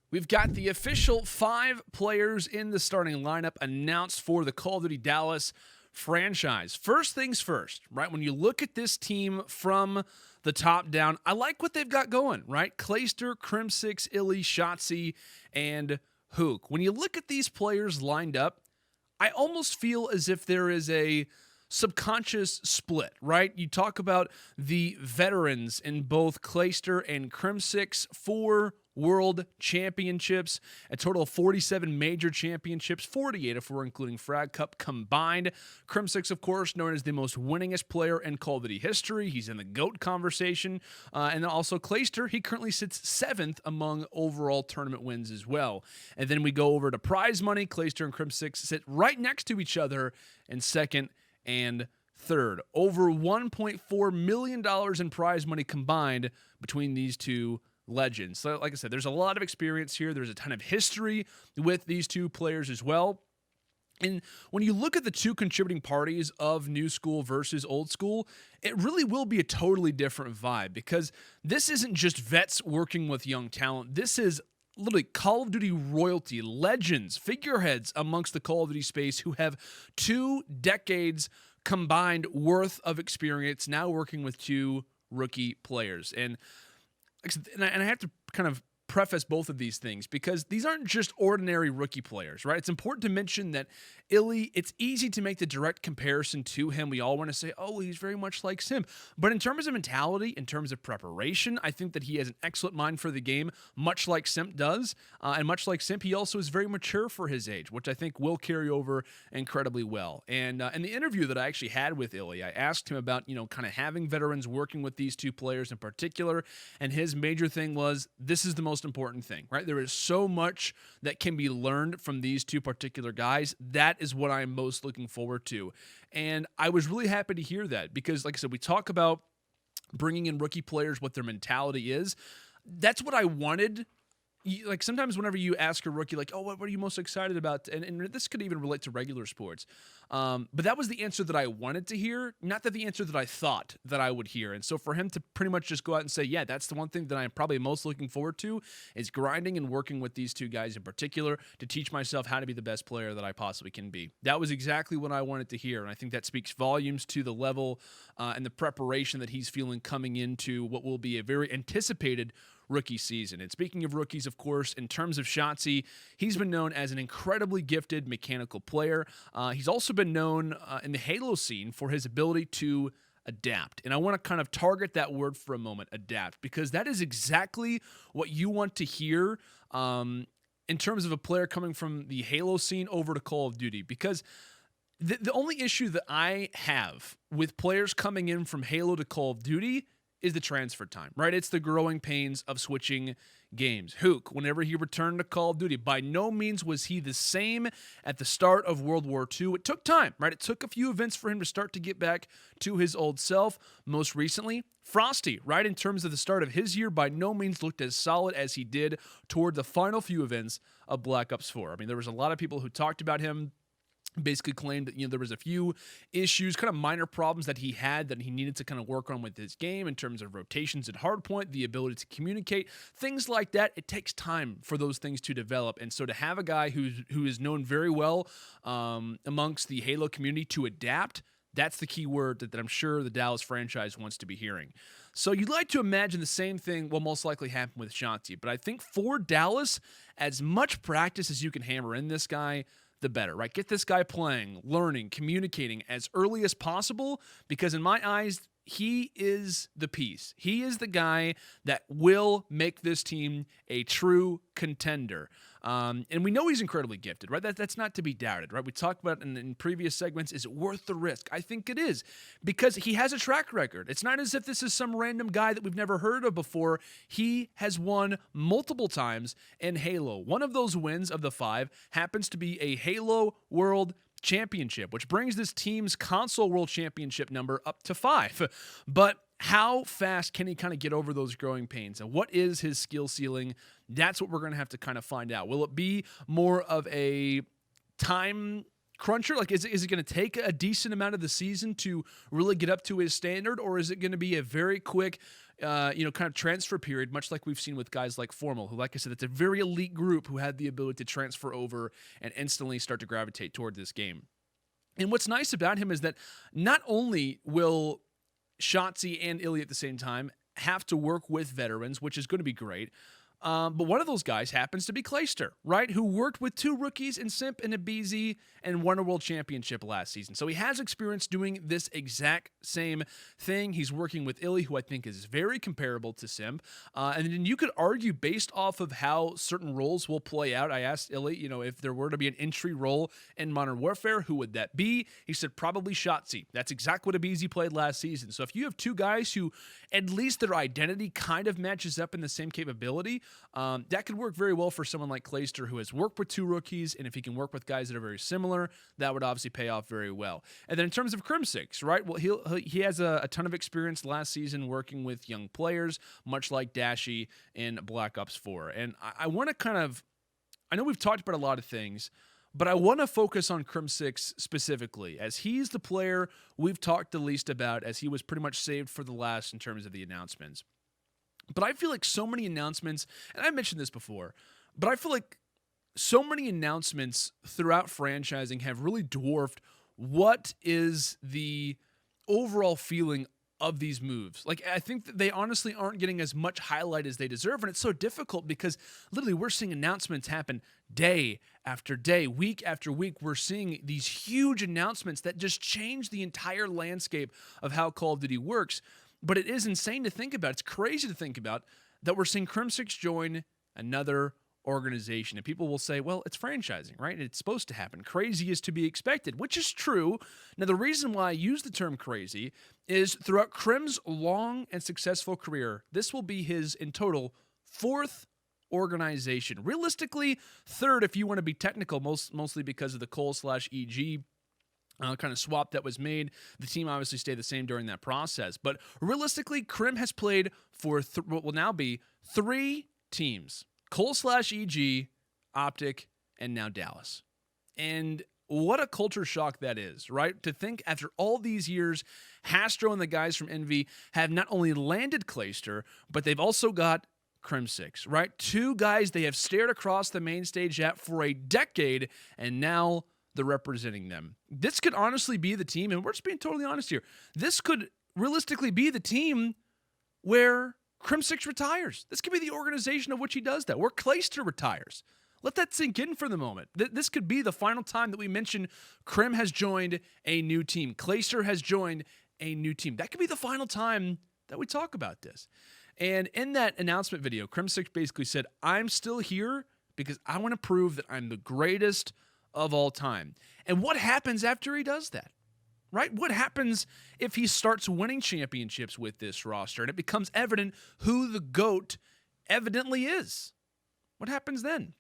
We've got the official 5 players in the starting lineup announced for the Call of Duty Dallas franchise. First things first, right? When you look at this team from the top down, I like what they've got going, right? Clayster, Crimsix, Illy, Shotzi, and Hook. When you look at these players lined up, I almost feel as if there is a subconscious split, right? You talk about the veterans in both Clayster and Crimsix, 4 world championships, a total of 47 major championships, 48 if we're including Frag Cup combined. Crimsix, of course, known as the most winningest player in Call of Duty history. He's in the GOAT conversation. And then also Clayster, he currently sits 7th among overall tournament wins as well. And then we go over to prize money. Clayster and Crimsix sit right next to each other in 2nd and 3rd. Over $1.4 million in prize money combined between these two legends. So like I said, there's a lot of experience here. There's a ton of history with these two players as well. And when you look at the two contributing parties of new school versus old school, it really will be a totally different vibe, because this isn't just vets working with young talent. This is literally Call of Duty royalty, legends, figureheads amongst the Call of Duty space who have 2 decades combined worth of experience now working with 2 rookie players. And I have to kind of preface both of these things, because these aren't just ordinary rookie players, right? It's important to mention that Illy, it's easy to make the direct comparison to him. We all want to say, oh, he's very much like Simp. But in terms of mentality, in terms of preparation, I think that he has an excellent mind for the game, much like Simp does. And much like Simp, he also is very mature for his age, which I think will carry over incredibly well. And in the interview that I actually had with Illy, I asked him about, kind of having veterans working with these 2 players in particular. And his major thing was, this is the most important thing, right? There is so much that can be learned from these 2 particular guys. That is what I'm most looking forward to. And I was really happy to hear that, because like I said, we talk about bringing in rookie players, what their mentality is. That's what I wanted. Like sometimes whenever you ask a rookie, like, oh, what are you most excited about? And this could even relate to regular sports. But that was the answer that I wanted to hear, not that the answer that I thought that I would hear. And so for him to pretty much just go out and say, yeah, that's the one thing that I'm probably most looking forward to, is grinding and working with these 2 guys in particular to teach myself how to be the best player that I possibly can be. That was exactly what I wanted to hear. And I think that speaks volumes to the level and the preparation that he's feeling coming into what will be a very anticipated rookie season. And speaking of rookies, of course, in terms of Shotzi, he's been known as an incredibly gifted mechanical player. He's also been known in the Halo scene for his ability to adapt. And I want to kind of target that word for a moment, adapt, because that is exactly what you want to hear in terms of a player coming from the Halo scene over to Call of Duty. Because the only issue that I have with players coming in from Halo to Call of Duty is the transfer time, right? It's the growing pains of switching games. Hook, whenever he returned to Call of Duty, by no means was he the same at the start of World War II. It took time, right? It took a few events for him to start to get back to his old self. Most recently, Frosty, right? In terms of the start of his year, by no means looked as solid as he did toward the final few events of Black Ops 4. I mean, there was a lot of people who talked about him, basically claimed that there was a few issues, kind of minor problems that he had that he needed to kind of work on with his game in terms of rotations at hardpoint, the ability to communicate, things like that. It takes time for those things to develop, and so to have a guy who is known very well amongst the Halo community to adapt, that's the key word that I'm sure the Dallas franchise wants to be hearing. So you'd like to imagine the same thing will most likely happen with Shanti, but I think for Dallas, as much practice as you can hammer in this guy, the better, right? Get this guy playing, learning, communicating as early as possible, because in my eyes, he is the piece. He is the guy that will make this team a true contender. And we know he's incredibly gifted, right? That's not to be doubted, right? We talked about in previous segments, is it worth the risk? I think it is, because he has a track record. It's not as if this is some random guy that we've never heard of before. He has won multiple times in Halo. One of those wins of the 5 happens to be a Halo World Championship, which brings this team's console world championship number up to 5. But how fast can he kind of get over those growing pains? And what is his skill ceiling? That's what we're going to have to kind of find out. Will it be more of a time cruncher? Like, is it going to take a decent amount of the season to really get up to his standard, or is it going to be a very quick, kind of transfer period, much like we've seen with guys like Formal, who, like I said, it's a very elite group who had the ability to transfer over and instantly start to gravitate toward this game. And what's nice about him is that not only will Shotzi and Illy at the same time have to work with veterans, which is going to be great, but one of those guys happens to be Clayster, right? Who worked with 2 rookies in Simp and Abizi and won a world championship last season. So he has experience doing this exact same thing. He's working with Illy, who I think is very comparable to Simp. And then you could argue based off of how certain roles will play out. I asked Illy, if there were to be an entry role in Modern Warfare, who would that be? He said probably Shotzi. That's exactly what Abizi played last season. So if you have 2 guys who at least their identity kind of matches up in the same capability, that could work very well for someone like Clayster, who has worked with 2 rookies, and if he can work with guys that are very similar, that would obviously pay off very well. And then in terms of Crimsix, right? Well, he has a ton of experience last season working with young players, much like Dashy in Black Ops 4. And I want to I know we've talked about a lot of things, but I want to focus on Crimsix specifically, as he's the player we've talked the least about, as he was pretty much saved for the last in terms of the announcements. But I feel like so many announcements, and I mentioned this before, but I feel like so many announcements throughout franchising have really dwarfed what is the overall feeling of these moves. Like, I think that they honestly aren't getting as much highlight as they deserve, and it's so difficult because literally we're seeing announcements happen day after day, week after week. We're seeing these huge announcements that just change the entire landscape of how Call of Duty works. But it is insane to think about. It's crazy to think about that we're seeing Crimsix join another organization. And people will say, well, it's franchising, right? It's supposed to happen. Crazy is to be expected, which is true. Now, the reason why I use the term crazy is throughout Crim's long and successful career, this will be his, in total, 4th organization. Realistically, 3rd if you want to be technical, mostly because of the Cole/EG kind of swap that was made. The team obviously stayed the same during that process. But realistically, Crim has played for what will now be 3 teams. Cole/EG, Optic, and now Dallas. And what a culture shock that is, right? To think after all these years, Hastro and the guys from Envy have not only landed Clayster, but they've also got Crimsix, right? 2 guys they have stared across the main stage at for a decade, and now they're representing them. This could honestly be the team, and we're just being totally honest here, this could realistically be the team where Crimsix retires. This could be the organization of which he does that, where Clayster retires. Let that sink in for the moment. This could be the final time that we mention Crim has joined a new team. Clayster has joined a new team. That could be the final time that we talk about this. And in that announcement video, Crimsix basically said, I'm still here because I want to prove that I'm the greatest of all time. And what happens after he does that? Right? What happens if he starts winning championships with this roster and it becomes evident who the GOAT evidently is? What happens then?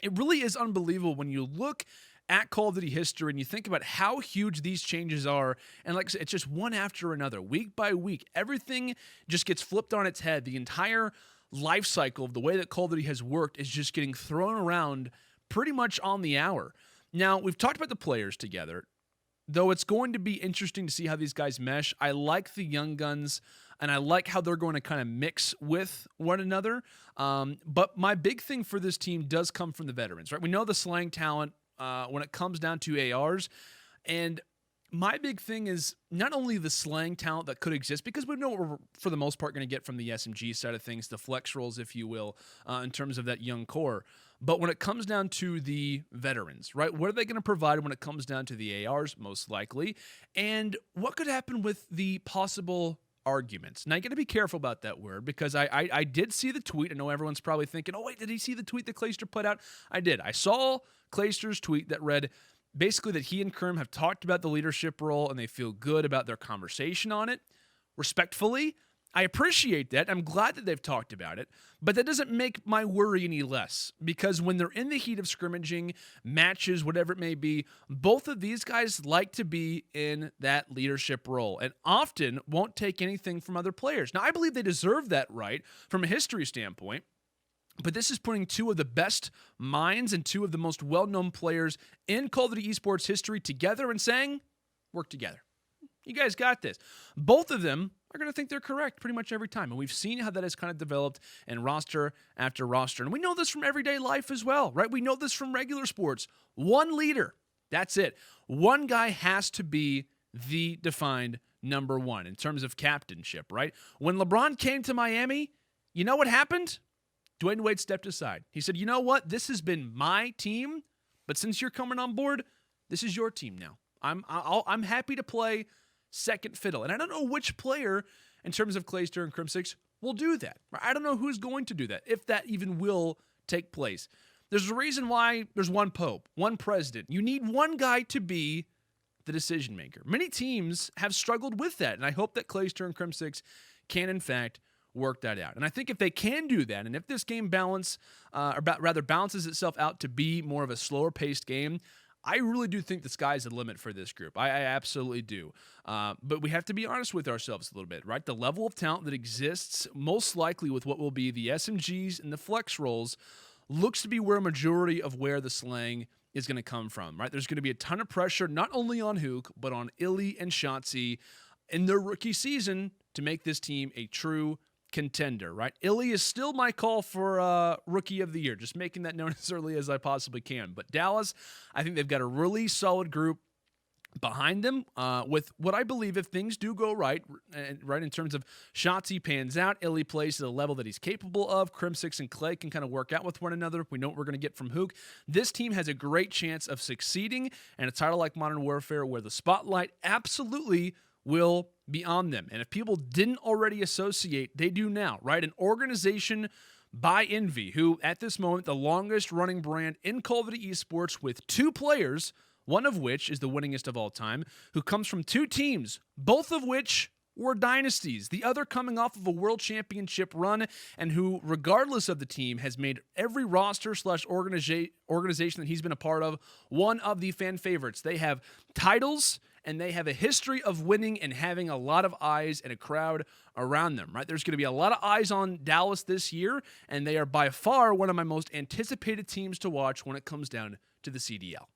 It really is unbelievable when you look at Call of Duty history and you think about how huge these changes are. And like I said, it's just one after another, week by week. Everything just gets flipped on its head. The entire life cycle of the way that Call of Duty has worked is just getting thrown around pretty much on the hour. Now, we've talked about the players together, though it's going to be interesting to see how these guys mesh. I like the young guns, and I like how they're going to kind of mix with one another. But my big thing for this team does come from the veterans, right? We know the slang talent when it comes down to ARs, and my big thing is not only the slang talent that could exist, because we know what we're, for the most part, going to get from the SMG side of things, the flex rolls, if you will, in terms of that young core. But when it comes down to the veterans, right, what are they going to provide when it comes down to the ARs, most likely? And what could happen with the possible arguments? Now, you got to be careful about that word, because I did see the tweet. I know everyone's probably thinking, oh, wait, did he see the tweet that Clayster put out? I did. I saw Clayster's tweet that read, basically, that he and Krim have talked about the leadership role and they feel good about their conversation on it. Respectfully, I appreciate that. I'm glad that they've talked about it, but that doesn't make my worry any less, because when they're in the heat of scrimmaging, matches, whatever it may be, both of these guys like to be in that leadership role and often won't take anything from other players. Now, I believe they deserve that right from a history standpoint. But this is putting two of the best minds and two of the most well-known players in Call of Duty Esports history together and saying, work together. You guys got this. Both of them are going to think they're correct pretty much every time. And we've seen how that has kind of developed in roster after roster. And we know this from everyday life as well, right? We know this from regular sports. One leader, that's it. One guy has to be the defined number one in terms of captainship, right? When LeBron came to Miami, you know what happened? Dwayne Wade stepped aside. He said, you know what? This has been my team, but since you're coming on board, this is your team now. I'm happy to play second fiddle. And I don't know which player, in terms of Clayster and Crimsix, will do that. I don't know who's going to do that, if that even will take place. There's a reason why there's one pope, one president. You need one guy to be the decision maker. Many teams have struggled with that, and I hope that Clayster and Crimsix can, in fact, work that out. And I think if they can do that, and if this game balances itself out to be more of a slower paced game, I really do think the sky's the limit for this group. I absolutely do. But we have to be honest with ourselves a little bit, right? The level of talent that exists, most likely with what will be the SMGs and the flex roles, looks to be where a majority of where the slang is going to come from, right? There's going to be a ton of pressure, not only on Hook, but on Illy and Shotzzy in their rookie season to make this team a true contender, right? Illy is still my call for Rookie of the Year, just making that known as early as I possibly can. But Dallas, I think they've got a really solid group behind them with what I believe, if things do go right in terms of Shotzzy pans out, Illy plays to the level that he's capable of, Crimsix and Clay can kind of work out with one another. We know what we're going to get from Hook. This team has a great chance of succeeding in a title like Modern Warfare where the spotlight absolutely will be on them. And if people didn't already associate, they do now, right? An organization by Envy, who at this moment, the longest running brand in Call of Duty Esports with two players, one of which is the winningest of all time, who comes from two teams, both of which were dynasties, the other coming off of a world championship run, and who, regardless of the team, has made every roster/organization that he's been a part of one of the fan favorites. They have titles, and they have a history of winning and having a lot of eyes and a crowd around them, right? There's going to be a lot of eyes on Dallas this year, and they are by far one of my most anticipated teams to watch when it comes down to the CDL.